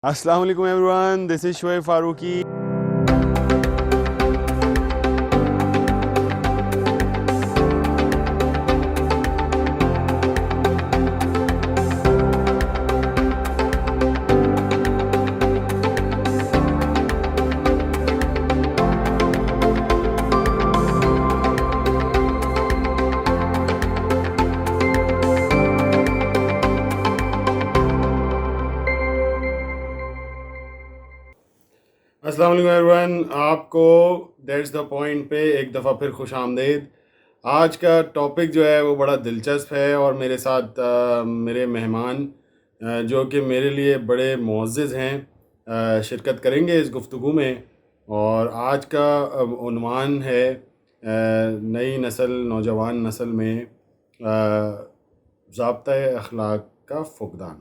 السلام علیکم ایوریون، دس از شعیب فاروقی. السلام علیکم ایوریون، آپ کو دیٹس دا پوائنٹ پہ ایک دفعہ پھر خوش آمدید. آج کا ٹاپک جو ہے وہ بڑا دلچسپ ہے، اور میرے ساتھ میرے مہمان جو کہ میرے لیے بڑے معزز ہیں شرکت کریں گے اس گفتگو میں. اور آج کا عنوان ہے نئی نسل، نوجوان نسل میں ضابطۂ اخلاق کا فقدان.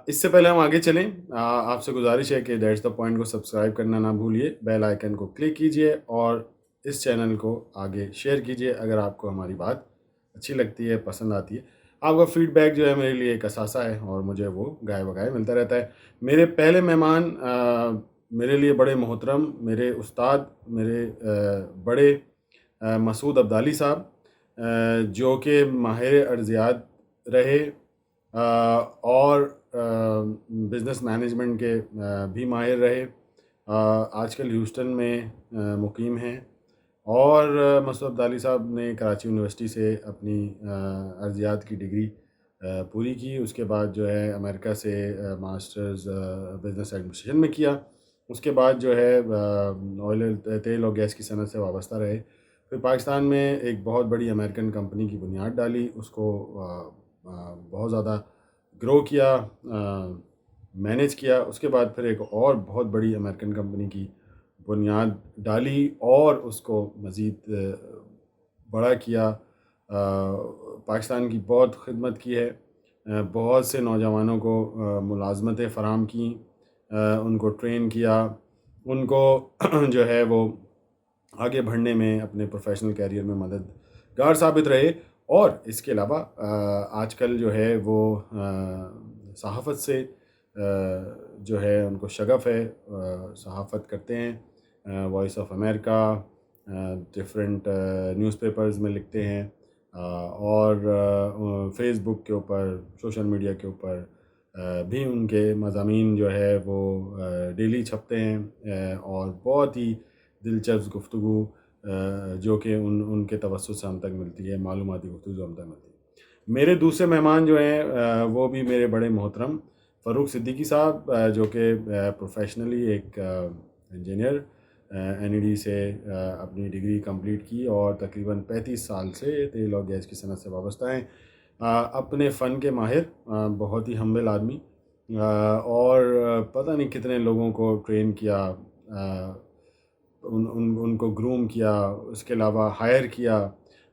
اس سے پہلے ہم آگے چلیں، آپ سے گزارش ہے کہ دیٹس دا پوائنٹ کو سبسکرائب کرنا نہ بھولیے، بیل آئیکن کو کلک کیجئے اور اس چینل کو آگے شیئر کیجئے اگر آپ کو ہماری بات اچھی لگتی ہے، پسند آتی ہے. آپ کا فیڈ بیک جو ہے میرے لیے ایک اثاثہ ہے اور مجھے وہ گائے بگائے ملتا رہتا ہے. میرے پہلے مہمان میرے لیے بڑے محترم، میرے استاد، میرے بڑے مسعود عبدالی صاحب، جو کہ ماہر ارضیات رہے اور بزنس مینجمنٹ کے بھی ماہر رہے. آج کل ہیوسٹن میں مقیم ہیں. اور مسعود عبدالی صاحب نے کراچی یونیورسٹی سے اپنی ارضیات کی ڈگری پوری کی. اس کے بعد جو ہے امریکہ سے ماسٹرز بزنس ایڈمنسٹریشن میں کیا. اس کے بعد جو ہے تیل اور گیس کی صنعت سے وابستہ رہے. پھر پاکستان میں ایک بہت بڑی امریکن کمپنی کی بنیاد ڈالی، اس کو بہت زیادہ گرو کیا، مینیج کیا. اس کے بعد پھر ایک اور بہت بڑی امریکن کمپنی کی بنیاد ڈالی اور اس کو مزید بڑا کیا. پاکستان کی بہت خدمت کی ہے، بہت سے نوجوانوں کو ملازمتیں فراہم کیں، ان کو ٹرین کیا، ان کو جو ہے وہ آگے بڑھنے میں اپنے پروفیشنل کیریئر میں مددگار ثابت رہے. اور اس کے علاوہ آج کل جو ہے وہ صحافت سے جو ہے ان کو شغف ہے، صحافت کرتے ہیں، voice of America, different newspapers میں لکھتے ہیں، اور فیس بک کے اوپر، سوشل میڈیا کے اوپر بھی ان کے مضامین جو ہے وہ ڈیلی چھپتے ہیں، اور بہت ہی دلچسپ گفتگو جو کہ ان کے توسط سے ہم تک ملتی ہے، معلوماتی گفتگو جو ہم تک ملتی ہے. میرے دوسرے مہمان جو ہیں وہ بھی میرے بڑے محترم فاروق صدیقی صاحب، جو کہ پروفیشنلی ایک انجینئر این ای ڈی سے اپنی ڈگری کمپلیٹ کی اور تقریباً 35 سال سے تیل اور گیس کی صنعت سے وابستہ ہیں. اپنے فن کے ماہر، بہت ہی ہمبل آدمی، اور پتہ نہیں کتنے لوگوں کو ٹرین کیا، ان کو گروم کیا، اس کے علاوہ ہائر کیا،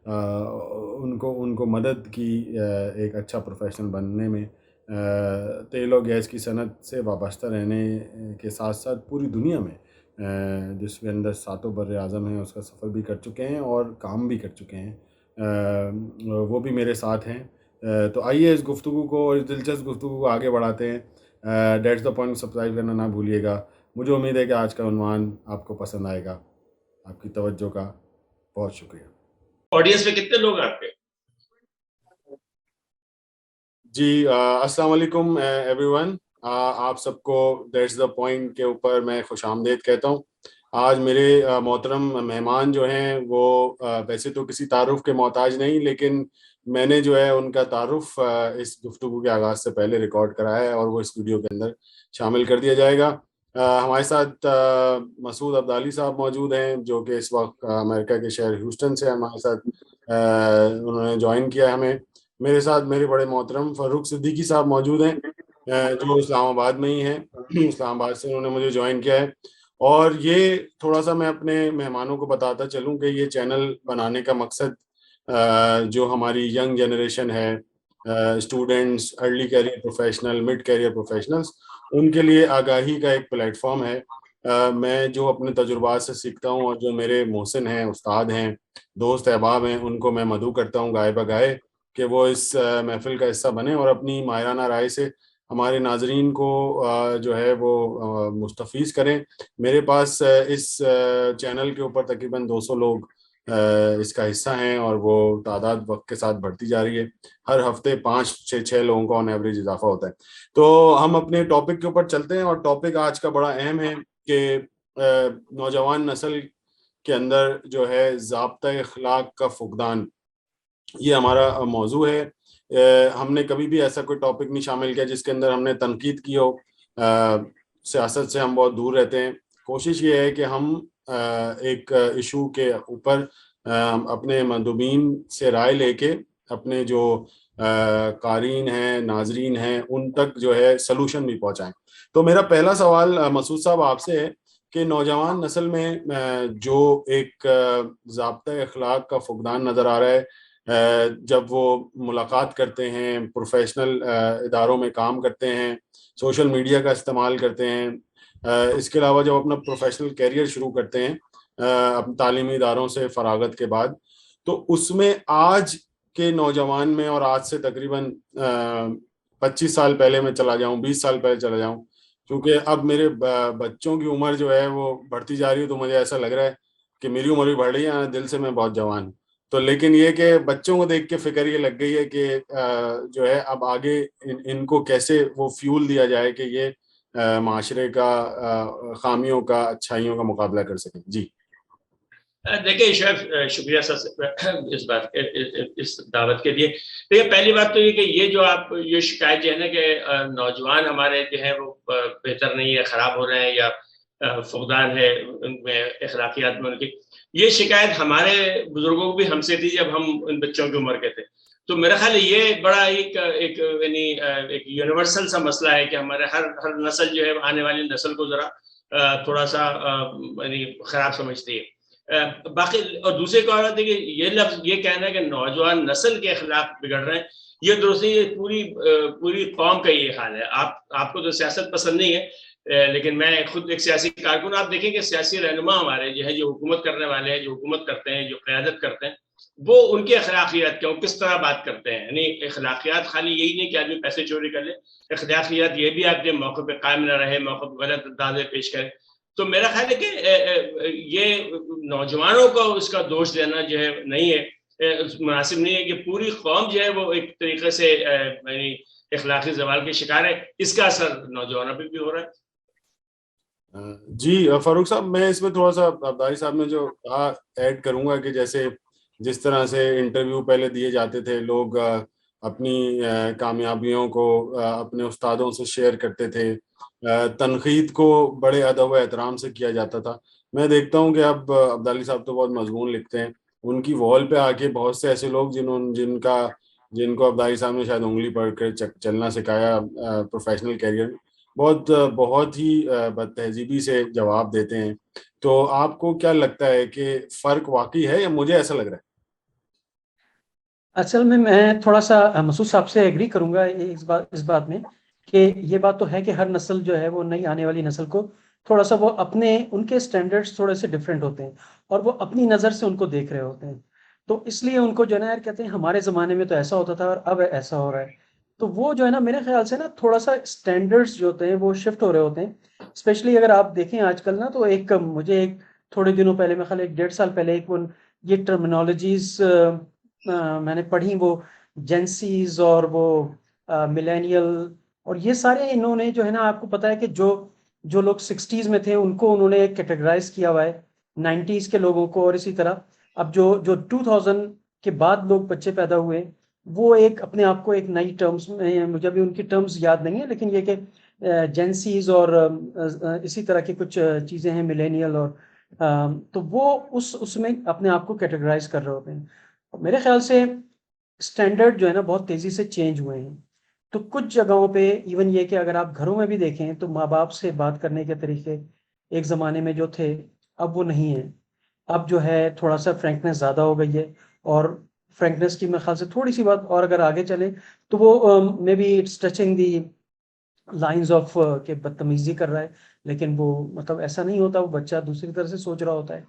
ان کو مدد کی ایک اچھا پروفیشنل بننے میں. تیل اور گیس کی صنعت سے وابستہ رہنے کے ساتھ ساتھ پوری دنیا میں جس کے اندر 7 بر اعظم ہیں اس کا سفر بھی کر چکے ہیں اور کام بھی کر چکے ہیں، وہ بھی میرے ساتھ ہیں. تو آئیے اس گفتگو کو، اس دلچسپ گفتگو کو آگے بڑھاتے ہیں. دیٹس دا پوائنٹ سبسکرائب کرنا نہ بھولیے گا. مجھے امید ہے کہ آج کا عنوان آپ کو پسند آئے گا. آپ کی توجہ کا بہت شکریہ. آڈینس میں کتنے لوگ آپ کے؟ جی السلام علیکم ایوری ون. آپ سب کو دیٹس دا پوائنٹ کے اوپر میں خوش آمدید کہتا ہوں. آج میرے محترم مہمان جو ہیں وہ ویسے تو کسی تعارف کے محتاج نہیں، لیکن میں نے جو ہے ان کا تعارف اس گفتگو کے آغاز سے پہلے ریکارڈ کرا ہے اور وہ اس ویڈیو کے اندر شامل کر دیا جائے گا. ہمارے ساتھ مسعود عبدالی صاحب موجود ہیں، جو کہ اس وقت امریکہ کے شہر ہیوسٹن سے ہمارے ساتھ انہوں نے جوائن کیا ہے ہمیں. میرے ساتھ میرے بڑے محترم فاروق صدیقی صاحب موجود ہیں، جو اسلام آباد میں ہی ہیں. اسلام آباد سے انہوں نے مجھے جوائن کیا ہے. اور یہ تھوڑا سا میں اپنے مہمانوں کو بتاتا چلوں کہ یہ چینل بنانے کا مقصد جو ہماری ینگ جنریشن ہے، students, early career professional, mid career professionals, ان کے لیے آگاہی کا ایک پلیٹ فارم ہے. میں جو اپنے تجربات سے سیکھتا ہوں اور جو میرے محسن ہیں، استاد ہیں، دوست احباب ہیں، ان کو میں مدعو کرتا ہوں گائے بگائے کہ وہ اس محفل کا حصہ بنیں اور اپنی ماہرانہ رائے سے ہمارے ناظرین کو جو ہے وہ مستفیض کریں. میرے پاس اس چینل کے اوپر تقریباً 200 لوگ اس کا حصہ ہیں اور وہ تعداد وقت کے ساتھ بڑھتی جا رہی ہے. ہر ہفتے 5-6 لوگوں کا آن ایوریج اضافہ ہوتا ہے. تو ہم اپنے ٹاپک کے اوپر چلتے ہیں, اور ٹاپک آج کا بڑا اہم ہے کہ نوجوان نسل کے اندر جو ہے ضابطۂ اخلاق کا فقدان, یہ ہمارا موضوع ہے. ہم نے کبھی بھی ایسا کوئی ٹاپک نہیں شامل کیا جس کے اندر ہم نے تنقید کی ہو. سیاست سے ہم بہت دور رہتے ہیں. کوشش یہ ہے کہ ہم ایک ایشو کے اوپر اپنے مندوبین سے رائے لے کے اپنے جو قارئین ہیں, ناظرین ہیں, ان تک جو ہے سلوشن بھی پہنچائیں. تو میرا پہلا سوال مسعود صاحب آپ سے ہے کہ نوجوان نسل میں جو ایک ضابطۂ اخلاق کا فقدان نظر آ رہا ہے, جب وہ ملاقات کرتے ہیں, پروفیشنل اداروں میں کام کرتے ہیں, سوشل میڈیا کا استعمال کرتے ہیں, اس کے علاوہ جب اپنا پروفیشنل کیریئر شروع کرتے ہیں اپنے تعلیمی اداروں سے فراغت کے بعد, تو اس میں آج کے نوجوان میں, اور آج سے تقریباً 25 سال پہلے میں چلا جاؤں, 20 سال پہلے چلا جاؤں, کیونکہ اب میرے بچوں کی عمر جو ہے وہ بڑھتی جا رہی ہے, تو مجھے ایسا لگ رہا ہے کہ میری عمر بھی بڑھ رہی ہے, دل سے میں بہت جوان ہوں. تو لیکن یہ کہ بچوں کو دیکھ کے فکر یہ لگ گئی ہے کہ جو ہے اب آگے ان کو کیسے وہ فیول دیا جائے کہ یہ معاشرے کا خامیوں کا, اچھائیوں کا مقابلہ کر سکیں. جی دیکھیں شعیب, شکریہ سر اس بات اس دعوت کے لیے. دیکھیں پہلی بات تو یہ کہ یہ جو آپ یہ شکایت جو ہے نا کہ نوجوان ہمارے جو ہے وہ بہتر نہیں ہے, خراب ہو رہے ہیں, یا فقدان ہے ان میں اخلاقیات میں ان کی, یہ شکایت ہمارے بزرگوں کو بھی ہم سے تھی جب ہم ان بچوں کی عمر کے تھے. تو میرا خیال ہے یہ بڑا ایک یعنی ایک یونیورسل سا مسئلہ ہے کہ ہمارے ہر نسل جو ہے آنے والی نسل کو ذرا تھوڑا سا یعنی خراب سمجھتی ہے. باقی اور دوسرے کو ہے کہ یہ لفظ یہ کہنا ہے کہ نوجوان نسل کے اخلاق بگڑ رہے ہیں, یہ درست نہیں, یہ پوری قوم کا یہ حال ہے. آپ کو تو سیاست پسند نہیں ہے, لیکن میں خود ایک سیاسی کارکن, آپ دیکھیں کہ سیاسی رہنما ہمارے جو ہے, جو حکومت کرنے والے ہیں, جو حکومت کرتے ہیں, جو قیادت کرتے ہیں, وہ ان کی اخلاقیات کیا, کس طرح بات کرتے ہیں. یعنی اخلاقیات خالی یہی نہیں کہ آدمی پیسے چوری کر لے, اخلاقیات یہ بھی آپ کے موقع پہ قائم نہ رہے, موقع پہ غلط اندازے پیش کرے. تو میرا خیال ہے کہ یہ نوجوانوں کو اس کا دوش دینا جو ہے نہیں ہے, مناسب نہیں ہے کہ پوری قوم جو ہے وہ ایک طریقے سے یعنی اخلاقی زوال کے شکار ہے. اس کا اثر نوجوانوں پہ بھی ہو رہا ہے. جی فاروق صاحب, میں اس میں تھوڑا سا عبداللہ صاحب نے جو کہا ایڈ کروں گا کہ جیسے جس طرح سے انٹرویو پہلے دیے جاتے تھے, لوگ اپنی کامیابیوں کو اپنے استادوں سے شیئر کرتے تھے, تنقید کو بڑے ادب و احترام سے کیا جاتا تھا. میں دیکھتا ہوں کہ اب عبداللہ صاحب تو بہت مضمون لکھتے ہیں, ان کی وال پہ آ کے بہت سے ایسے لوگ جن کو عبداللہ صاحب نے شاید انگلی پڑھ کر چلنا سکھایا پروفیشنل کیریئر, بہت ہی بد تہذیبی سے جواب دیتے ہیں. تو آپ کو کیا لگتا ہے کہ فرق واقعی ہے, یا مجھے ایسا لگ رہا ہے؟ اصل میں تھوڑا سا مسعود صاحب سے ایگری کروں گا اس بات میں کہ یہ بات تو ہے کہ ہر نسل جو ہے وہ نئی آنے والی نسل کو تھوڑا سا وہ ان کے سٹینڈرڈز تھوڑے سے ڈیفرنٹ ہوتے ہیں, اور وہ اپنی نظر سے ان کو دیکھ رہے ہوتے ہیں. تو اس لیے ان کو جو ہے نا یار کہتے ہیں ہمارے زمانے میں تو ایسا ہوتا تھا اور اب ایسا ہو رہا ہے. تو وہ جو ہے نا میرے خیال سے نا تھوڑا سا سٹینڈرڈز جو ہوتے ہیں وہ شفٹ ہو رہے ہوتے ہیں. اسپیشلی اگر آپ دیکھیں آج کل نا, تو مجھے تھوڑے دنوں پہلے, میں خیال 1.5 سال پہلے یہ ٹرمینالوجیز میں نے پڑھی, وہ جینسیز اور وہ ملینیل, اور یہ سارے انہوں نے جو ہے نا, آپ کو پتا ہے کہ جو لوگ 60s میں تھے ان کو انہوں نے کیٹیگرائز کیا ہوا ہے, 90s کے لوگوں کو, اور اسی طرح اب جو 2000 کے بعد لوگ بچے پیدا ہوئے وہ ایک اپنے آپ کو ایک نئی ٹرمز میں, مجھے ابھی ان کی ٹرمز یاد نہیں ہے, لیکن یہ کہ جینسیز اور اسی طرح کی کچھ چیزیں ہیں, ملینیل, اور تو وہ اس میں اپنے آپ کو کیٹیگرائز کر رہے ہوتے ہیں. میرے خیال سے سٹینڈرڈ جو ہے نا بہت تیزی سے چینج ہوئے ہیں. تو کچھ جگہوں پہ ایون یہ کہ اگر آپ گھروں میں بھی دیکھیں تو ماں باپ سے بات کرنے کے طریقے ایک زمانے میں جو تھے اب وہ نہیں ہیں. اب جو ہے تھوڑا سا فرینکنس زیادہ ہو گئی ہے, اور فرینکنس کی میرے خیال سے تھوڑی سی بات اور اگر آگے چلے تو وہ maybe it's touching the lines of کہ بدتمیزی کر رہا ہے, لیکن وہ مطلب ایسا نہیں ہوتا, وہ بچہ دوسری طرح سے سوچ رہا ہوتا ہے.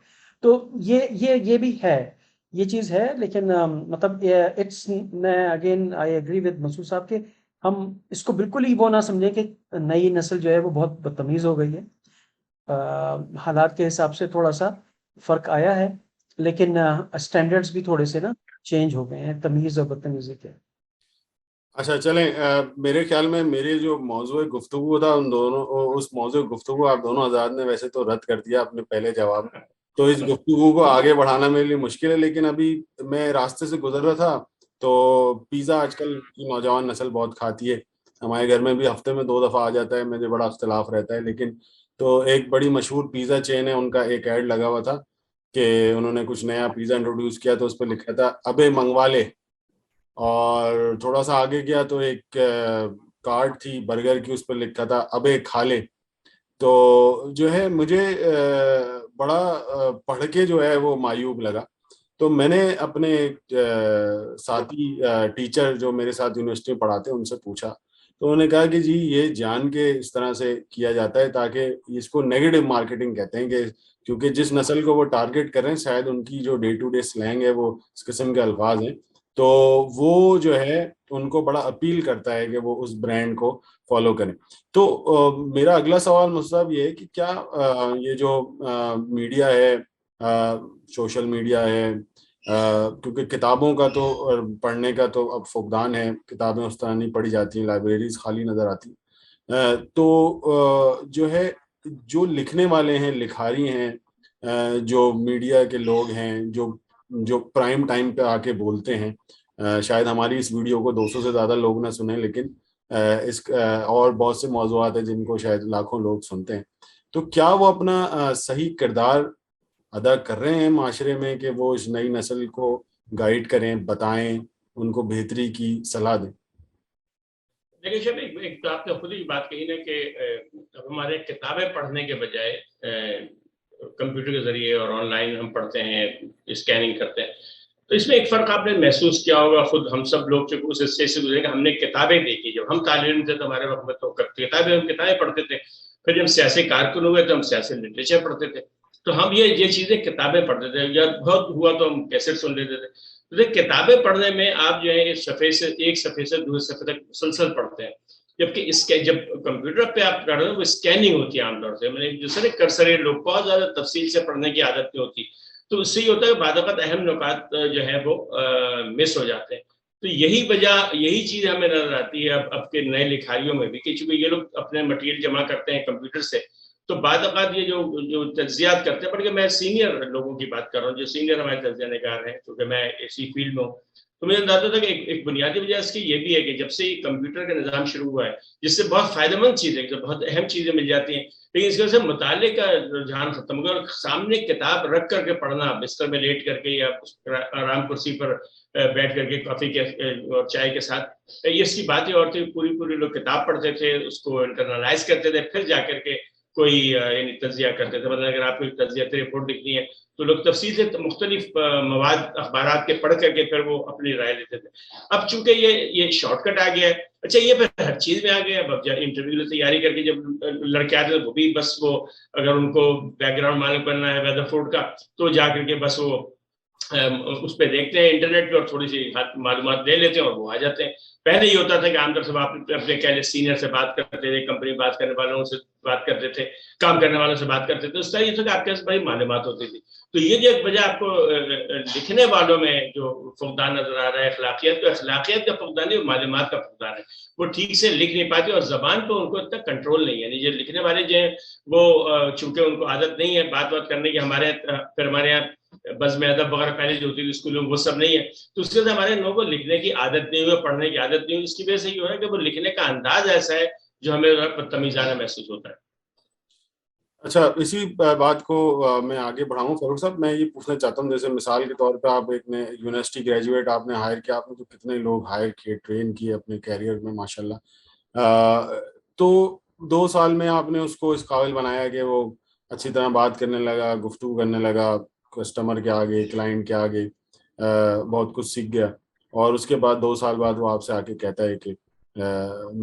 تو یہ بھی ہے, یہ چیز ہے. لیکن مطلب اٹس, میں اگین آئی ایگری ود مسعود صاحب کے ہم اس کو بالکل ہی وہ نہ سمجھیں کہ نئی نسل جو ہے وہ بہت بدتمیز ہو گئی ہے. حالات کے حساب سے تھوڑا سا فرق آیا ہے، لیکن اسٹینڈرڈز بھی تھوڑے سے نا چینج ہو گئے ہیں تمیز اور بدتمیزی کے. اچھا چلیں، میرے خیال میں میری جو موضوع گفتگو تھا ان دونوں، اس موضوع گفتگو آپ دونوں حضرات نے ویسے تو رد کر دیا اپنے پہلے جواب میں، تو اس گفتگو کو آگے بڑھانا میرے لیے مشکل ہے. لیکن ابھی میں راستے سے گزر رہا تھا تو پیزا آج کل کی نوجوان نسل بہت کھاتی ہے. ہمارے گھر میں بھی ہفتے میں 2 دفعہ آ جاتا ہے، مجھے بڑا اختلاف رہتا ہے. لیکن تو ایک بڑی مشہور پیزا چین ہے، ان کا ایک ایڈ لگا ہوا تھا کہ انہوں نے کچھ نیا پیزا انٹروڈیوس کیا، تو اس پہ لکھا تھا ابے منگوا لے. اور تھوڑا سا آگے گیا تو ایک کارڈ تھی برگر کی، اس پہ لکھا تھا ابے کھا لے. تو جو ہے مجھے بڑا پڑھ کے جو ہے وہ معیوب لگا. تو میں نے اپنے ایک ساتھی ٹیچر جو میرے ساتھ یونیورسٹی میں پڑھاتے ہیں ان سے پوچھا، تو انہوں نے کہا کہ جی یہ جان کے اس طرح سے کیا جاتا ہے تاکہ اس کو نیگیٹو مارکیٹنگ کہتے ہیں، کہ کیونکہ جس نسل کو وہ ٹارگٹ کر رہے ہیں شاید ان کی جو ڈے ٹو ڈے سلینگ ہے وہ اس قسم کے الفاظ ہیں، تو وہ جو ہے ان کو بڑا اپیل کرتا ہے کہ وہ اس برانڈ کو فالو کریں. تو میرا اگلا سوال مصعب یہ ہے کہ کیا یہ جو میڈیا ہے، سوشل میڈیا ہے، کیونکہ کتابوں کا تو پڑھنے کا تو اب فقدان ہے، کتابیں اس طرح نہیں پڑھی جاتی ہیں، لائبریریز خالی نظر آتی، تو جو ہے جو لکھنے والے ہیں، لکھاری ہیں، جو میڈیا کے لوگ ہیں، جو پرائم ٹائم پہ آ کے بولتے ہیں، شاید ہماری اس ویڈیو کو 200 سے زیادہ لوگ نہ سنیں، لیکن اس اور بہت سے موضوعات ہیں جن کو شاید لاکھوں لوگ سنتے ہیں، تو کیا وہ اپنا صحیح کردار ادا کر رہے ہیں معاشرے میں کہ وہ اس نئی نسل کو گائیڈ کریں، بتائیں، ان کو بہتری کی صلاح دیں؟ دیکھیے شب ایک تو آپ نے خود ہی بات کہی نا کہ ہمارے کتابیں پڑھنے کے بجائے کمپیوٹر کے ذریعے اور آن لائن ہم پڑھتے ہیں، اسکیننگ کرتے ہیں. تو اس میں ایک فرق آپ نے محسوس کیا ہوگا، خود ہم سب لوگ چونکہ اس حصے سے گزرے کہ ہم نے کتابیں دیکھی. جب ہم طالب علم تھے تو ہمارے وقت میں تو کتابیں پڑھتے تھے. پھر جب سیاسی کارکن ہوئے تو ہم سیاسی لٹریچر پڑھتے تھے. تو ہم یہ چیزیں کتابیں پڑھتے تھے، یا بہت ہوا تو ہم کیسٹ سن لیتے تھے. تو کتابیں پڑھنے میں آپ جو ہے ایک صفحے سے دوسرے صفحے تک مسلسل پڑھتے ہیں، جبکہ اس کے جب کمپیوٹر پہ آپ پڑھ رہے ہیں وہ اسکیننگ ہوتی ہے عام طور سے، میں نے دوسرے کرسرے لوگ بہت زیادہ تفصیل سے پڑھنے کی عادت نہیں ہوتی. تو اس سے یہ ہوتا ہے کہ بعض اوقات اہم نکات جو ہے وہ مس ہو جاتے ہیں. تو یہی چیز ہمیں نظر آتی ہے اب کے نئے لکھاریوں میں بھی، کہ چونکہ یہ لوگ اپنے مٹیریل جمع کرتے ہیں کمپیوٹر سے، تو بعض اوقات یہ جو تجزیات کرتے ہیں، بلکہ میں سینئر لوگوں کی بات کر رہا ہوں جو سینئر ہمارے تجزیہ نگار ہیں، کیونکہ میں اسی فیلڈ میں ہوں. تو مجھے اندازہ تھا کہ ایک بنیادی وجہ اس کی یہ بھی ہے کہ جب سے یہ کمپیوٹر کا نظام شروع ہوا ہے، جس سے بہت فائدہ مند چیزیں، بہت اہم چیزیں مل جاتی ہیں، لیکن اس کی وجہ سے مطالعے کا رجحان ختم ہو گیا، اور سامنے کتاب رکھ کر کے پڑھنا، بستر میں لیٹ کر کے یا آرام کرسی پر بیٹھ کر کے کافی کے اور چائے کے ساتھ، یہ اس کی باتیں اور تھی. پوری لوگ کتاب پڑھتے تھے، اس کو انٹرنلائز کرتے تھے، پھر جا کر کے کوئی یعنی تجزیہ کرتے تھے. مطلب اگر آپ کو تجزیاتی رپورٹ لکھنی ہے تو لوگ تفصیل سے مختلف مواد اخبارات کے پڑھ کر کے پھر وہ اپنی رائے لیتے تھے. اب چونکہ یہ شارٹ کٹ آ گیا ہے، اچھا یہ پھر ہر چیز میں آ گیا. اب انٹرویو کی تیاری کر کے جب لڑکے آتے ہیں وہ بھی بس وہ اگر ان کو بیک گراؤنڈ معلوم کرنا ہے ویدر فورڈ کا تو جا کر کے بس وہ اس پہ دیکھتے ہیں انٹرنیٹ پہ اور تھوڑی سی معلومات لے لیتے ہیں اور وہ آ جاتے ہیں. پہلے یہ ہوتا تھا کہ عام طور سے آپ اپنے کہلے سینئر سے بات کرتے تھے، کمپنی بات کرنے والوں سے بات کرتے تھے، کام کرنے والوں سے بات کرتے تھے، اس طرح یہ تھا کہ آپ کے پاس بڑی معلومات ہوتی تھی. تو یہ جو ایک وجہ آپ کو لکھنے والوں میں جو فقدان نظر آ رہا ہے اخلاقیات کا فقدان نہیں، معلومات کا فقدان ہے. وہ ٹھیک سے لکھ نہیں پاتے اور زبان پہ ان کو اتنا کنٹرول نہیں ہے. یعنی جو لکھنے والے جو ہیں وہ چونکہ ان کو عادت نہیں ہے بات کرنے کی، ہمارے یہاں بزم ادب وغیرہ پہلے جو ہوتی تھی اسکولوں میں وہ سب نہیں ہے، تو اس کے بعد ہمارے لوگوں کو لکھنے کی عادت نہیں ہوئی، پڑھنے کی عادت نہیں ہوئی. اس کی وجہ سے یہ ہو رہا ہے کہ وہ لکھنے کا انداز ایسا ہے جو ہمیں بدتمیزانہ محسوس ہوتا ہے. اچھا، اسی بات کو میں آگے بڑھاؤں فاروق صاحب، میں یہ پوچھنا چاہتا ہوں جیسے مثال کے طور پہ آپ ایک نے یونیورسٹی گریجویٹ آپ نے ہائر کیا، آپ نے تو کتنے لوگ ہائر کیے، ٹرین کیے اپنے کیریئر میں ماشاءاللہ، تو 2 سال میں آپ نے اس کو اس قابل بنایا کہ وہ اچھی طرح بات کرنے لگا، گفتگو کرنے لگا کسٹمر کے آگے، کلائنٹ کے آگے، بہت کچھ سیکھ گیا. اور اس کے بعد 2 سال بعد وہ آپ سے آ کے کہتا ہے کہ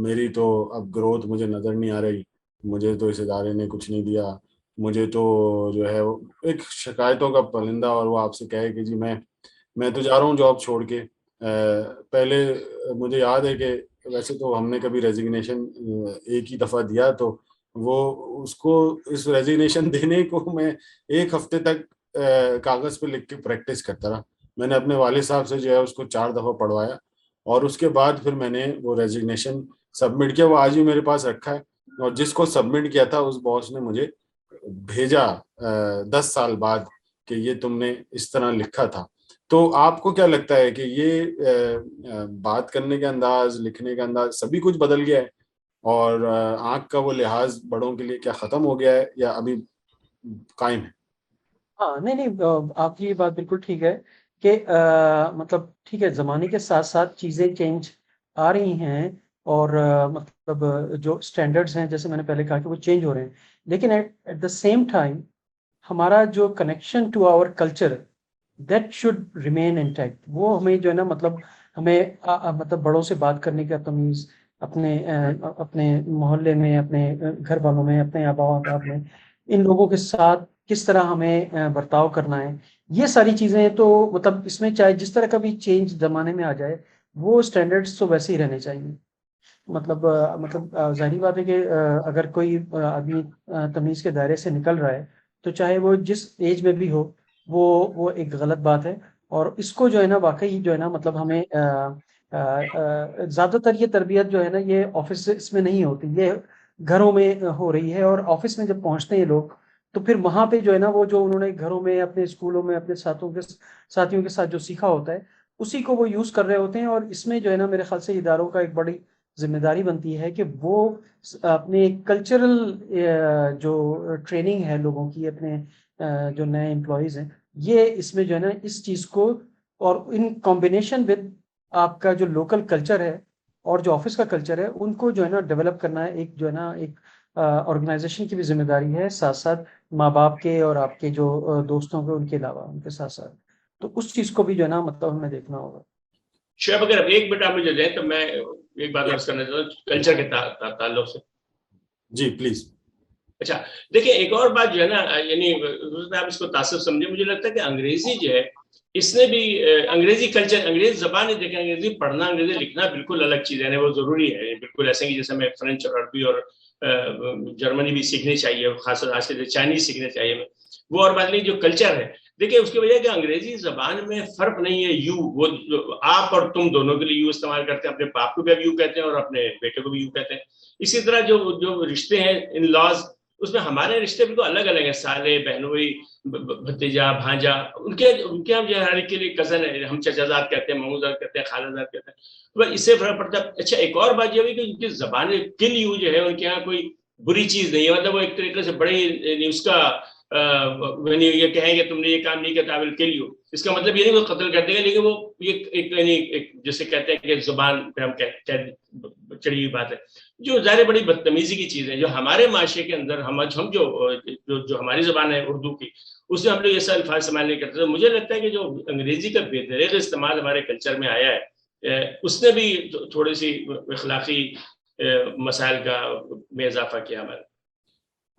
میری تو اب گروتھ مجھے نظر نہیں آ رہی، مجھے تو اس ادارے نے کچھ نہیں دیا، مجھے تو جو ہے ایک شکایتوں کا پرندہ، اور وہ آپ سے کہے کہ جی میں تو جا رہا ہوں جاب چھوڑ کے. پہلے مجھے یاد ہے کہ ویسے تو ہم نے کبھی ریزگنیشن ایک ہی دفعہ دیا, تو وہ اس کو اس ریزگنیشن دینے کو میں 1 ہفتے تک کاغذ پہ لکھ کے پریکٹس کرتا رہا. میں نے اپنے والد صاحب سے جو ہے اس کو 4 دفعہ پڑھوایا, اور اس کے بعد پھر میں نے وہ ریزگنیشن سبمٹ کیا. وہ آج بھی میرے پاس رکھا ہے, اور جس کو سبمٹ کیا تھا اس باس نے مجھے بھیجا 10 سال بعد کہ یہ تم نے اس طرح لکھا تھا. تو آپ کو کیا لگتا ہے کہ یہ بات کرنے کا انداز, لکھنے کا انداز, سبھی کچھ بدل گیا ہے, اور آنکھ کا وہ لحاظ بڑوں کے لیے کیا ختم ہو گیا ہے یا ابھی قائم ہے؟ ہاں نہیں نہیں، آپ کی یہ بات بالکل ٹھیک ہے کہ مطلب ٹھیک ہے، زمانے کے ساتھ ساتھ چیزیں چینج آ رہی ہیں، اور مطلب جو اسٹینڈرڈز ہیں جیسے میں نے پہلے کہا کہ وہ چینج ہو رہے ہیں، لیکن ایٹ دا سیم ٹائم ہمارا جو connection to our culture that should remain intact. وہ ہمیں جو ہے نا مطلب ہمیں مطلب بڑوں سے بات کرنے کا تمیز، اپنے محلے میں، اپنے گھر والوں میں، اپنے آبا و اجداد میں، ان لوگوں کے ساتھ کس طرح ہمیں برتاؤ کرنا ہے، یہ ساری چیزیں تو مطلب اس میں چاہے جس طرح کا بھی چینج زمانے میں آ جائے وہ اسٹینڈرڈس تو ویسے ہی رہنے چاہیے. مطلب ظاہری بات ہے کہ اگر کوئی آدمی تمیز کے دائرے سے نکل رہا ہے تو چاہے وہ جس ایج میں بھی ہو، وہ ایک غلط بات ہے. اور اس کو جو ہے نا واقعی جو ہے نا مطلب ہمیں زیادہ تر یہ تربیت جو ہے نا یہ آفس میں نہیں ہوتی، یہ گھروں میں ہو رہی ہے. اور آفس میں جب پہنچتے ہیں لوگ تو پھر وہاں پہ جو ہے نا وہ جو انہوں نے گھروں میں، اپنے اسکولوں میں، اپنے ساتھیوں کے ساتھ جو سیکھا ہوتا ہے اسی کو وہ یوز کر رہے ہوتے ہیں. اور اس میں جو ہے نا میرے خیال سے اداروں کا ایک بڑی ذمہ داری بنتی ہے کہ وہ اپنے کلچرل جو ٹریننگ ہے لوگوں کی، اپنے جو نئے امپلائیز ہیں، یہ اس میں جو ہے نا اس چیز کو، اور ان کمبینیشن ود آپ کا جو لوکل کلچر ہے اور جو آفس کا کلچر ہے، ان کو جو ہے نا ڈیولپ کرنا ہے. ایک جو ہے نا ایک آرگنائزیشن کی بھی ذمہ داری ہے، ساتھ ساتھ ماں باپ کے اور آپ کے جو دوستوں کے، ان کے علاوہ ان کے ساتھ ساتھ. تو اس چیز کو بھی جو ہے نا مطلب ہمیں دیکھنا ہوگا. شعیب اگر ایک منٹ آپ مجھے دیں تو میں ایک بات عرض کرنا چاہتا ہوں کلچر کے تعلق سے. جی پلیز. اچھا دیکھیں، ایک اور بات جو ہے نا، یعنی آپ اس کو تعصب سمجھے، مجھے لگتا ہے کہ انگریزی جو ہے اس نے بھی انگریزی کلچر، انگریزی زبان ہی دیکھیں، انگریزی پڑھنا، انگریزی لکھنا بالکل الگ چیز ہے، وہ ضروری ہے. بالکل ایسے ہی جیسے ہمیں فرینچ اور عربی اور جرمنی بھی سیکھنی چاہیے، خاص طور سے چائنیز سیکھنے چاہیے ہمیں. وہ اور بات نہیں، جو کلچر ہے دیکھیں اس کی وجہ کہ انگریزی زبان میں فرق نہیں ہے. یو، وہ آپ اور تم دونوں کے لیے یو استعمال کرتے ہیں، اپنے باپ کو بھی اب یو کہتے ہیں اور اپنے بیٹے کو بھی یو کہتے ہیں. اسی طرح جو رشتے ہیں ان لاز، اس میں ہمارے رشتے بالکل الگ الگ ہیں، سالے، بہنوئی، بھتیجا، بھانجا، ان کے ہم جو ہے ہر ایک کے لیے کزن ہے، ہم چچا زاد کہتے ہیں، مامو زاد کہتے ہیں، خالہ زاد کہتے ہیں. تو اس سے فرق پڑتا ہے. اچھا ایک اور بات یہ ہوئی کہ ان کی زبانیں کل یو جو ہے ان کے یہاں کوئی بری چیز نہیں ہے، مطلب وہ ایک طریقے سے بڑے اس کا یہ کہیں کہ تم نے یہ کام نہیں کیا قابل کے لیے، اس کا مطلب یہ نہیں وہ قتل کر دیں گے، لیکن وہ ایک جسے کہتے ہیں کہ زبان پہ ہم چڑھی ہوئی بات ہے، جو ظاہر بڑی بدتمیزی کی چیز ہے. جو ہمارے معاشرے کے اندر ہم جو ہماری زبان ہے اردو کی، اس میں ہم لوگ یہ سب الفاظ استعمال نہیں کرتے. مجھے لگتا ہے کہ جو انگریزی کا بے دریغ استعمال ہمارے کلچر میں آیا ہے، اس نے بھی تھوڑی سی اخلاقی مسائل کا میں اضافہ کیا ہمارے.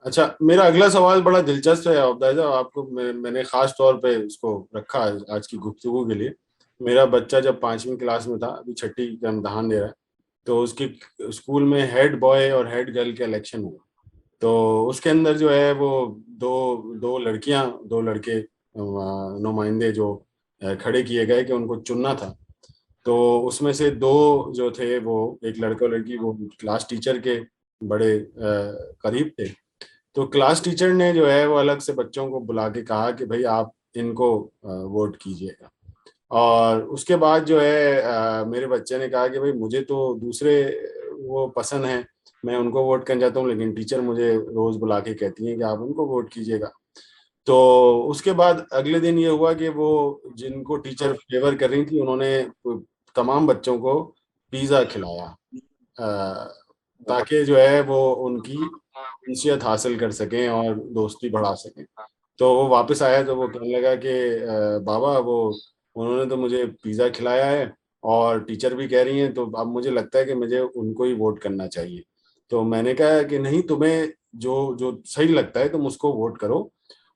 اچھا، میرا اگلا سوال بڑا دلچسپ ہے عبداللہ صاحب، آپ کو میں نے خاص طور پہ اس کو رکھا ہے آج کی گفتگو کے لیے. میرا بچہ جب 5ویں کلاس میں تھا، ابھی 6ٹھی کا امتحان دے رہا ہے، تو اس کی اسکول میں ہیڈ بوائے اور ہیڈ گرل کا الیکشن ہوا. تو اس کے اندر جو ہے وہ دو لڑکیاں، 2 لڑکے نمائندے جو کھڑے کیے گئے کہ ان کو چننا تھا. تو اس میں سے 2 جو تھے، وہ ایک لڑکا اور لڑکی، وہ کلاس ٹیچر کے بڑے قریب تھے. تو کلاس ٹیچر نے جو ہے وہ الگ سے بچوں کو بلا کے کہا کہ بھائی آپ ان کو ووٹ کیجیے گا. اور اس کے بعد جو ہے میرے بچے نے کہا کہ بھائی مجھے تو دوسرے وہ پسند ہیں، میں ان کو ووٹ کرنا چاہتا ہوں، لیکن ٹیچر مجھے روز بلا کے کہتی ہیں کہ آپ ان کو ووٹ کیجیے گا. تو اس کے بعد اگلے دن یہ ہوا کہ وہ جن کو ٹیچر فیور کر رہی تھی، انہوں نے تمام بچوں کو پیزا کھلایا تاکہ جو ہے وہ ان کی انسیت حاصل کر سکیں اور دوستی بڑھا سکیں. تو وہ واپس آیا تو وہ کہنے لگا کہ بابا انہوں نے تو مجھے پیزا کھلایا ہے اور ٹیچر بھی کہہ رہی ہیں، تو اب مجھے لگتا ہے کہ مجھے ان کو ہی ووٹ کرنا چاہیے. تو میں نے کہا کہ نہیں، تمہیں جو صحیح لگتا ہے تم اس کو ووٹ کرو،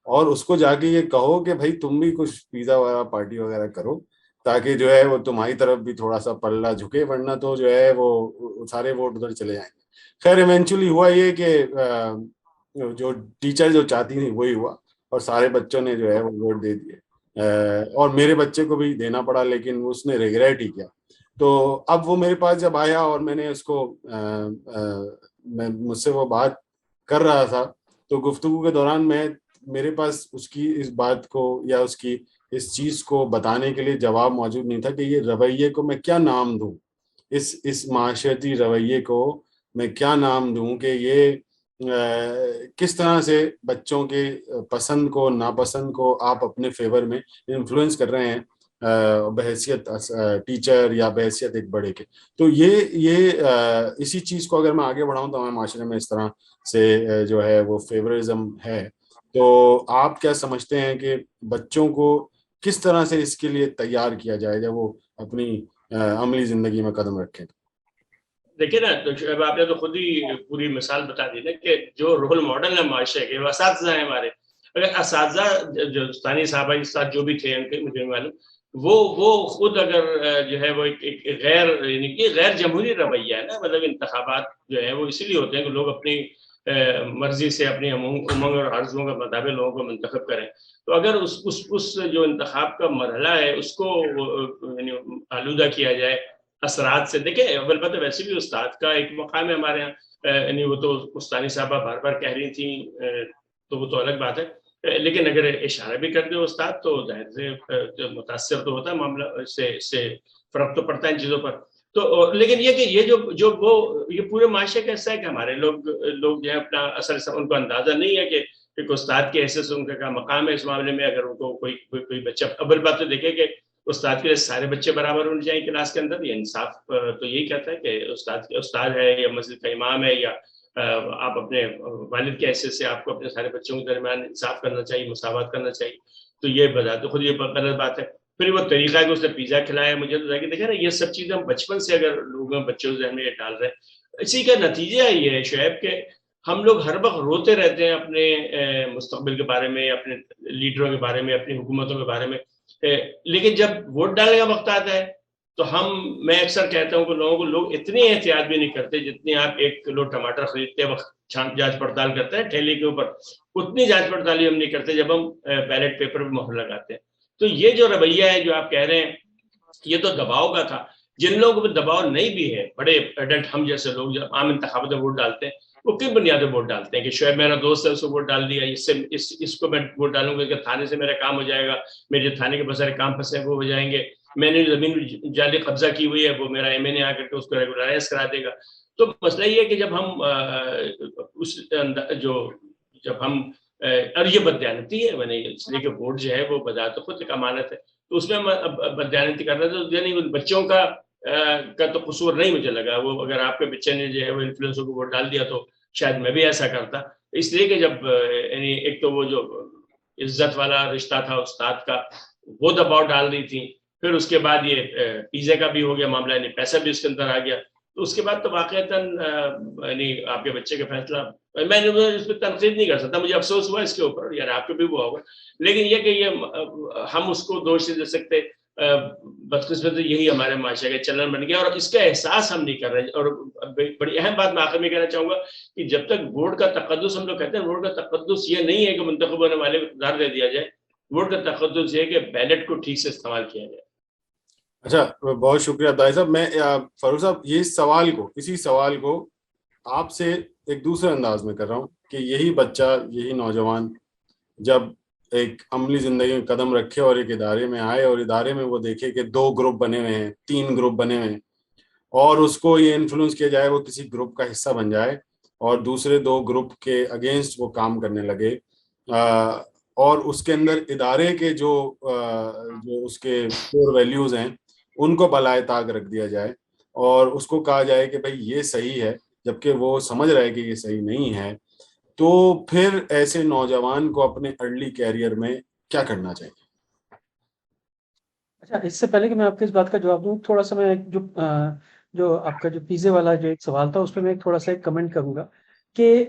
اور اس کو جا کے یہ کہو کہ بھائی تم بھی کچھ پیزا وغیرہ پارٹی وغیرہ کرو، تاکہ جو ہے وہ تمہاری طرف بھی تھوڑا سا پلہ جھکے، ورنہ تو جو ہے وہ سارے ووٹ ادھر چلے جائیں گے. خیر ایونچولی ہوا یہ کہ جو ٹیچر جو چاہتی تھی وہی ہوا، اور سارے بچوں نے جو ہے وہ ووٹ دے دیے، اور میرے بچے کو بھی دینا پڑا، لیکن اس نے ریگریٹ ہی کیا. تو اب وہ میرے پاس جب آیا اور میں نے اس کو مجھ سے وہ بات کر رہا تھا، تو گفتگو کے دوران میرے پاس اس کی اس بات کو یا اس کی اس چیز کو بتانے کے لیے جواب موجود نہیں تھا کہ یہ رویے کو میں کیا نام دوں، اس معاشرتی رویے کو میں کیا نام دوں کہ یہ کس طرح سے بچوں کے پسند کو ناپسند کو آپ اپنے فیور میں انفلوئنس کر رہے ہیں بحیثیت ٹیچر یا بحیثیت ایک بڑے کے. تو یہ اسی چیز کو اگر میں آگے بڑھاؤں تو ہمارے معاشرے میں اس طرح سے جو ہے وہ فیورزم ہے. تو آپ کیا سمجھتے ہیں کہ بچوں کو کس طرح سے اس کے لیے تیار کیا جائے جب وہ اپنی عملی زندگی میں قدم رکھیں؟ دیکھیے نا، تو آپ نے تو خود ہی پوری مثال بتا دی نا کہ جو رول ماڈل ہے معاشرے کے وہ اساتذہ ہیں ہمارے. اگر اساتذہ جو ثانی صاحبہ کے ساتھ جو بھی تھے ان کے مجھے معلوم، وہ خود اگر جو ہے وہ ایک غیر یعنی کہ غیر جمہوری رویہ ہے نا، مطلب انتخابات جو ہے وہ اسی لیے ہوتے ہیں کہ لوگ اپنی مرضی سے اپنی امنگ اور آرزوؤں کے مطابق لوگوں کو منتخب کریں. تو اگر اس جو انتخاب کا مرحلہ ہے اس کو یعنی آلودہ کیا جائے اثرات سے. دیکھیں البتہ ویسے بھی استاد کا ایک مقام ہے ہمارے یہاں، یعنی وہ تو استانی صاحبہ بار بار کہہ رہی تھیں تو وہ تو الگ بات ہے، لیکن اگر اشارہ بھی کر دے استاد تو ظاہر سے متاثر تو ہوتا ہے معاملہ، اس سے فرق تو پڑتا ہے ان چیزوں پر. تو لیکن یہ کہ یہ پورے معاشرے کا حصہ ہے کہ ہمارے لوگ جو ہے اپنا اثر ان کو اندازہ نہیں ہے کہ استاد کے حیثیت سے ان کا مقام ہے اس معاملے میں. اگر ان کو کوئی بچہ، اول بات تو دیکھیں کہ استاد کے سارے بچے برابر ہونے چاہیے کلاس کے اندر. یہ انصاف تو یہی کہتا ہے کہ استاد ہے یا مسجد کا امام ہے یا آپ اپنے والد کی حیثیت سے آپ کو اپنے سارے بچوں کے درمیان انصاف کرنا چاہیے، مساوات کرنا چاہیے. تو یہ بذات خود یہ غلط بات ہے. پھر وہ طریقہ ہے کہ اس نے پیزا کھلایا مجھے، تو دیکھیں نا یہ سب چیزیں ہم بچپن سے اگر لوگوں بچوں ذہن میں یہ ڈال رہے ہیں، اسی کا نتیجہ یہ ہے شعیب کہ ہم لوگ ہر وقت روتے رہتے ہیں اپنے مستقبل کے بارے میں، اپنے لیڈروں کے بارے میں، اپنی حکومتوں کے بارے میں. لیکن جب ووٹ ڈالنے کا وقت آتا ہے تو میں اکثر کہتا ہوں کہ لوگ اتنی احتیاط بھی نہیں کرتے جتنی آپ 1 کلو ٹماٹر خریدتے وقت جانچ پڑتال کرتے ہیں ٹھیلے کے اوپر، اتنی جانچ پڑتال ہم نہیں کرتے جب ہم بیلٹ پیپر پہ مہر لگاتے ہیں. تو یہ جو رویہ ہے جو آپ کہہ رہے ہیں یہ تو دباؤ کا تھا. جن لوگوں کو دباؤ نہیں بھی ہے، بڑے ایڈلٹ ہم جیسے لوگ جب عام انتخابات میں ووٹ ڈالتے ہیں وہ کس بنیاد پہ ووٹ ڈالتے ہیں کہ شعیب میرا دوست ہے اس کو ووٹ ڈال دیا، اس کو میں ووٹ ڈالوں گا کہ تھانے سے میرا کام ہو جائے گا، میرے تھانے کے بہت سارے کام پھنسے وہ ہو جائیں گے، میں نے زمین جعلی قبضہ کی ہوئی ہے وہ میرا ایم این اے آ کر کے اس کو ریگولرائز کرا دے گا. تو مسئلہ یہ ہے کہ جب ہم جب ہم اور یہ بددیانتی ہے، میں نے اس لیے کہ ووٹ جو ہے وہ بذات خود ایک امانت ہے، تو اس میں ہم بددیانتی کر رہے تھے. یعنی ان بچوں کا تو قصور نہیں مجھے لگا. وہ اگر آپ کے بچے نے جو ہے وہ انفلوئنسر کو ووٹ ڈال دیا تو شاید میں بھی ایسا کرتا، اس لیے کہ جب یعنی ایک تو وہ جو عزت والا رشتہ تھا استاد کا وہ دباؤ ڈال رہی تھی، پھر اس کے بعد یہ پیزے کا بھی ہو گیا معاملہ، یعنی پیسہ بھی اس کے اندر آ گیا. تو اس کے بعد تو واقعتاً یعنی آپ کے بچے کا فیصلہ میں اس پہ تنقید نہیں کر سکتا، مجھے افسوس ہوا اس کے اوپر، یار آپ کو بھی ہوا ہوگا. لیکن یہ کہ یہ ہم اس کو دوش نہیں دے سکتے. بدقسمتی یہی ہمارے معاشرے کا چلن بن گیا اور اس کا احساس ہم نہیں کر رہے. اور بڑی اہم بات میں آخر میں کہنا چاہوں گا کہ جب تک ووٹ کا تقدس، ہم لوگ کہتے ہیں ووٹ کا تقدس یہ نہیں ہے کہ منتخب ہونے والے کو اقتدار دے دیا جائے، ووٹ کا تقدس یہ ہے کہ بیلٹ کو ٹھیک سے استعمال کیا جائے. اچھا، بہت شکریہ طاہر صاحب. میں فاروق صاحب اسی سوال کو آپ سے ایک دوسرے انداز میں کر رہا ہوں کہ یہی بچہ، یہی نوجوان جب ایک عملی زندگی میں قدم رکھے اور ایک ادارے میں آئے اور ادارے میں وہ دیکھے کہ 2 گروپ بنے ہوئے ہیں، 3 گروپ بنے ہوئے ہیں، اور اس کو یہ انفلوئنس کیا جائے وہ کسی گروپ کا حصہ بن جائے اور دوسرے 2 گروپ کے اگینسٹ وہ کام کرنے لگے، اور اس کے اندر ادارے کے جو اس کے کور ویلیوز ہیں ان کو بالائے طاق رکھ دیا جائے اور اس کو کہا جائے کہ بھائی یہ صحیح ہے، جبکہ وہ سمجھ رہا ہے کہ یہ صحیح نہیں ہے. تو پھر ایسے نوجوان کو اپنے ارلی کیریئر میں کیا کرنا چاہیے؟ اچھا، اس سے پہلے کہ میں آپ کی اس بات کا جواب دوں، تھوڑا سا میں جو آپ کا جو پیزے والا جو ایک سوال تھا اس پہ میں تھوڑا سا ایک کمنٹ کروں گا کہ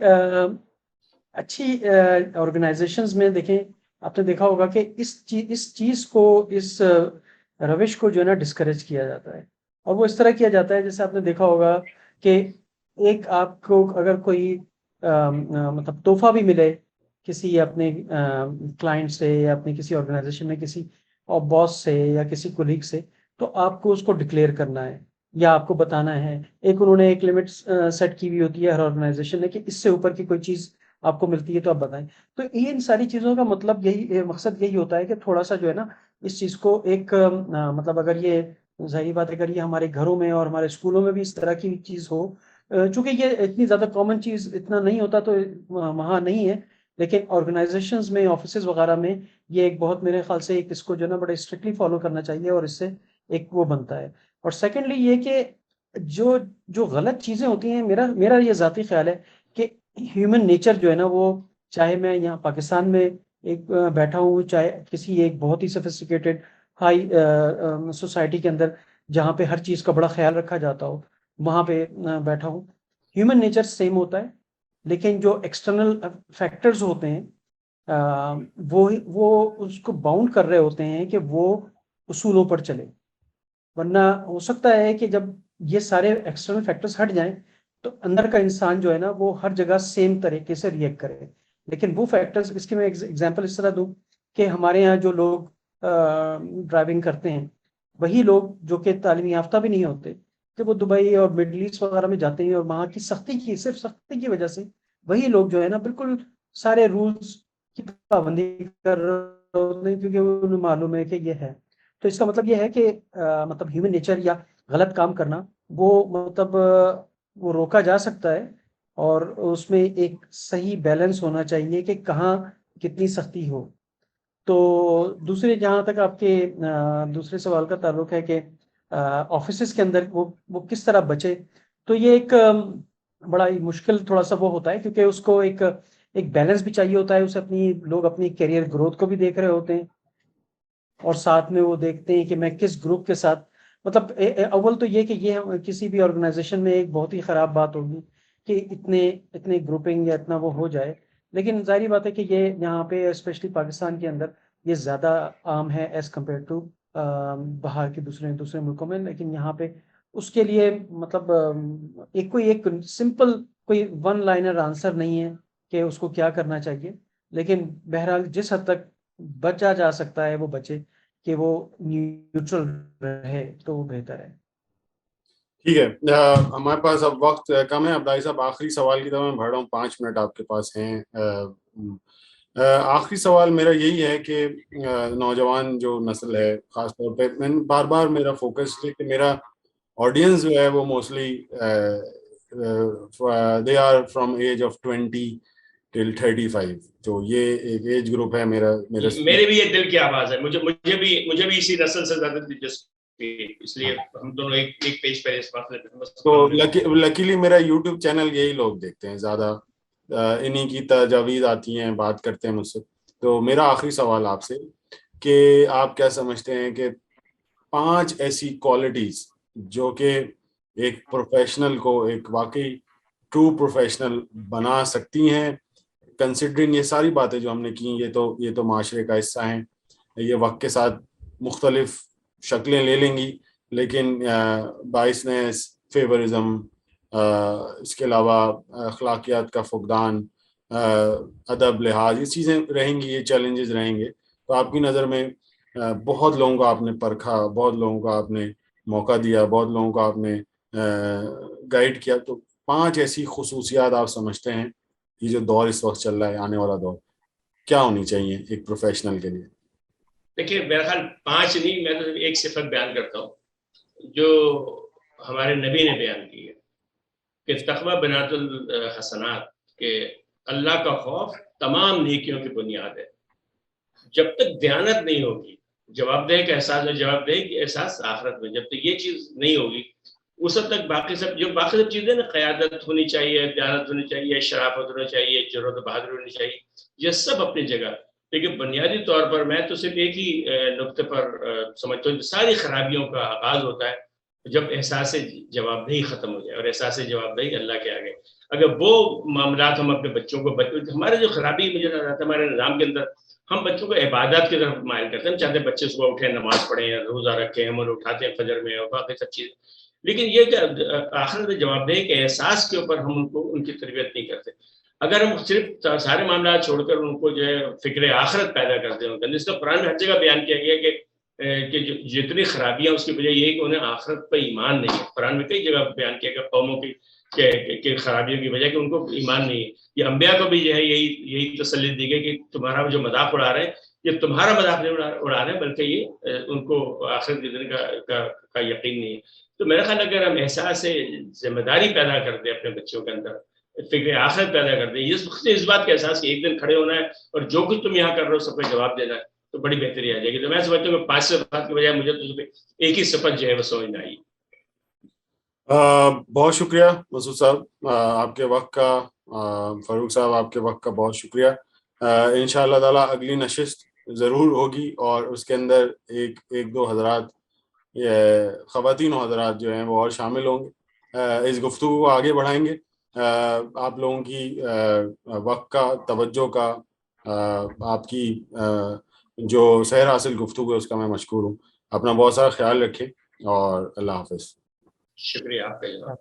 اچھی آرگنائزیشنز میں دیکھیں، آپ نے دیکھا ہوگا کہ اس چیز کو، اس روش کو جو ہے نا ڈسکریج کیا جاتا ہے. اور وہ اس طرح کیا جاتا ہے جیسے آپ نے دیکھا ہوگا کہ ایک آپ کو اگر کوئی مطلب تحفہ بھی ملے کسی اپنے کلائنٹ سے یا اپنے کسی آرگنائزیشن میں کسی باس سے یا کسی کولیگ سے, تو آپ کو اس کو ڈکلیئر کرنا ہے یا آپ کو بتانا ہے. ایک انہوں نے ایک لمٹ سیٹ کی ہوئی ہوتی ہے ہر آرگنائزیشن نے کہ اس سے اوپر کی کوئی چیز آپ کو ملتی ہے تو آپ بتائیں. تو ان ساری چیزوں کا مطلب یہی مقصد یہی ہوتا ہے کہ تھوڑا سا جو ہے نا اس چیز کو ایک مطلب اگر یہ ظاہری بات ہے اگر یہ ہمارے گھروں میں اور ہمارے اسکولوں میں بھی اس طرح کی چیز ہو, چونکہ یہ اتنی زیادہ کامن چیز اتنا نہیں ہوتا تو وہاں نہیں ہے, لیکن آرگنائزیشنز میں آفیسز وغیرہ میں یہ ایک بہت میرے خیال سے ایک اس کو جو ہے نا بڑے اسٹرکٹلی فالو کرنا چاہیے اور اس سے ایک وہ بنتا ہے. اور سیکنڈلی یہ کہ جو غلط چیزیں ہوتی ہیں, میرا یہ ذاتی خیال ہے کہ ہیومن نیچر جو ہے نا وہ, چاہے میں یہاں پاکستان میں ایک بیٹھا ہوں, چاہے کسی ایک بہت ہی سفسٹیکیٹڈ ہائی سوسائٹی کے اندر جہاں پہ ہر چیز کا بڑا خیال رکھا جاتا ہو وہاں پہ بیٹھا ہوں, ہیومن نیچر سیم ہوتا ہے. لیکن جو ایکسٹرنل فیکٹرز ہوتے ہیں وہ اس کو باؤنڈ کر رہے ہوتے ہیں کہ وہ اصولوں پر چلے. ورنہ ہو سکتا ہے کہ جب یہ سارے ایکسٹرنل فیکٹرز ہٹ جائیں تو اندر کا انسان جو ہے نا وہ ہر جگہ سیم طریقے سے ریئیکٹ کرے. لیکن وہ فیکٹرز, اس کی میں ایگزامپل اس طرح دوں کہ ہمارے یہاں جو لوگ ڈرائیونگ کرتے ہیں وہی لوگ جو کہ تعلیم یافتہ بھی نہیں ہوتے, جب وہ دبئی اور مڈل ایسٹ وغیرہ میں جاتے ہیں اور وہاں کی صرف سختی کی وجہ سے وہی لوگ جو ہے نا بالکل سارے رولز کی پابندی کر رہے ہوتے ہیں کیونکہ انہیں معلوم ہے کہ یہ ہے. تو اس کا مطلب یہ ہے کہ مطلب ہیومن نیچر یا غلط کام کرنا وہ مطلب وہ روکا جا سکتا ہے, اور اس میں ایک صحیح بیلنس ہونا چاہیے کہ کہاں کتنی سختی ہو. تو دوسرے جہاں تک آپ کے دوسرے سوال کا تعلق ہے کہ آفیسز کے اندر وہ کس طرح بچے, تو یہ ایک بڑا ہی مشکل تھوڑا سا وہ ہوتا ہے کیونکہ اس کو ایک بیلنس بھی چاہیے ہوتا ہے. اسے لوگ اپنی کیریئر گروتھ کو بھی دیکھ رہے ہوتے ہیں اور ساتھ میں وہ دیکھتے ہیں کہ میں کس گروپ کے ساتھ, مطلب اول تو یہ کہ یہ کسی بھی آرگنائزیشن میں ایک بہت ہی خراب بات ہوگی کہ اتنے گروپنگ یا اتنا وہ ہو جائے. لیکن ظاہری بات ہے کہ یہ یہاں پہ اسپیشلی پاکستان کے اندر یہ زیادہ عام ہے ایز کمپیئر ٹو باہر کے دوسرے ملکوں میں. لیکن یہاں پہ اس کے لیے مطلب ایک سمپل کوئی ون لائنر آنسر نہیں ہے کہ اس کو کیا کرنا چاہیے. لیکن بہرحال جس حد تک بچا جا سکتا ہے وہ بچے, کہ وہ نیوٹرل رہے تو وہ بہتر ہے. ٹھیک ہے, ہمارے پاس اب وقت کم ہے. عبداللہ صاحب آخری سوال کی طرف میں بڑھ رہا ہوں, 5 منٹ آپ کے پاس ہیں. آخری سوال میرا یہی ہے کہ نوجوان جو نسل ہے خاص طور پہ, میں بار بار میرا فوکس ہے کہ میرا آڈینس جو ہے وہ mostly they are from age of 20 till 35, تو یہ ایک ایج گروپ ہے میرا. میرے بھی یہ دل کی آواز ہے, مجھے بھی اسی نسل سے زیادہ دلچسپی, اس لیے ہم دونوں ایک پیج پہ اس بات میں. تو لکیلی میرا یوٹیوب چینل یہی لوگ دیکھتے ہیں زیادہ, انہی کی تجاویز آتی ہیں, بات کرتے ہیں مجھ سے. تو میرا آخری سوال آپ سے کہ آپ کیا سمجھتے ہیں کہ 5 ایسی کوالٹیز جو کہ ایک پروفیشنل کو ایک واقعی ٹرو پروفیشنل بنا سکتی ہیں, کنسیڈرنگ یہ ساری باتیں جو ہم نے کی, یہ تو معاشرے کا حصہ ہیں, یہ وقت کے ساتھ مختلف شکلیں لے لیں گی, لیکن بائسنس, فیورزم, اس کے علاوہ اخلاقیات کا فقدان, ادب, لحاظ, یہ چیزیں رہیں گی, یہ چیلنجز رہیں گے. تو آپ کی نظر میں بہت لوگوں کو آپ نے پرکھا, بہت لوگوں کو آپ نے موقع دیا, بہت لوگوں کو آپ نے گائیڈ کیا, تو 5 ایسی خصوصیات آپ سمجھتے ہیں یہ جو دور اس وقت چل رہا ہے, آنے والا دور, کیا ہونی چاہیے ایک پروفیشنل کے لیے؟ دیکھیے میرا خیال 5 نہیں, میں تو ایک صفت بیان کرتا ہوں جو ہمارے نبی نے بیان کی ہے کہ تقویٰ بنات الحسنات, کہ اللہ کا خوف تمام نیکیوں کی بنیاد ہے. جب تک دیانت نہیں ہوگی, جواب دہ کا احساس, جواب دہ کی احساس آخرت میں, جب تک یہ چیز نہیں ہوگی اس وقت تک باقی سب چیزیں نا, قیادت ہونی چاہیے, دیانت ہونی چاہیے, شرافت ہونی چاہیے, جرأت و بہادری ہونی چاہیے, یہ سب اپنی جگہ. لیکن بنیادی طور پر میں تو صرف ایک ہی نقطے پر سمجھتا ہوں, ساری خرابیوں کا آغاز ہوتا ہے جب احساس جواب دہی ختم ہو جائے. اور احساس جواب دہی اللہ کے آگے, اگر وہ معاملات ہم اپنے بچوں کو, ہمارے جو خرابی مجھے نظر آتا ہے ہمارے نظام کے اندر, ہم بچوں کو عبادات کی طرف مائل کرتے ہیں. ہم چاہتے ہیں بچے صبح اٹھیں, نماز پڑھیں, روزہ رکھیں, ہم انہیں اٹھاتے ہیں فجر میں اور باقی سب چیزیں, لیکن یہ کہ آخرت میں جواب دہ کہ احساس کے اوپر ہم ان کی تربیت نہیں کرتے. اگر ہم صرف سارے معاملات چھوڑ کر ان کو جو ہے فکر آخرت پیدا کرتے ہیں, جس کا قرآن میں ہر جگہ بیان کیا گیا کہ جتنی خرابیاں اس کی وجہ یہ ہے کہ انہیں آخرت پہ ایمان نہیں ہے. قرآن میں کئی جگہ بیان کیا گیا قوموں کی خرابیوں کی وجہ کہ ان کو ایمان نہیں ہے. یہ انبیاء کو بھی جو ہے یہی تسلی دی گئی کہ تمہارا جو مذاق اڑا رہے ہیں یہ تمہارا مذاق نہیں اڑا رہے ہیں, بلکہ یہ ان کو آخرت کے دن کا یقین نہیں ہے. تو میرا خیال اگر ہم احساس ذمہ داری پیدا کرتے اپنے بچوں کے اندر, فکر آخرت پیدا کرتے, اس بات کا احساس کہ ایک دن کھڑے ہونا ہے اور جو کچھ تم یہاں کر رہے ہو سب کا جواب دینا ہے, تو بڑی بہتری آ جائے گی. تو میں سمجھتا ہوں کہ 5 صفات کی بجائے مجھے تو ایک ہی صفت جو ہے وہ سمجھ میں آئی. بہت شکریہ مسعود صاحب آپ کے وقت کا. فاروق صاحب آپ کے وقت کا بہت شکریہ. انشاءاللہ تعالیٰ اگلی نشست ضرور ہوگی اور اس کے اندر ایک دو حضرات خواتین و حضرات جو ہیں وہ اور شامل ہوں گے. اس گفتگو کو آگے بڑھائیں گے. آپ لوگوں کی وقت کا, توجہ کا, آپ کی جو سیر حاصل گفتگو ہے اس کا میں مشکور ہوں. اپنا بہت سارا خیال رکھیں اور اللہ حافظ. شکریہ آپ کا جناب.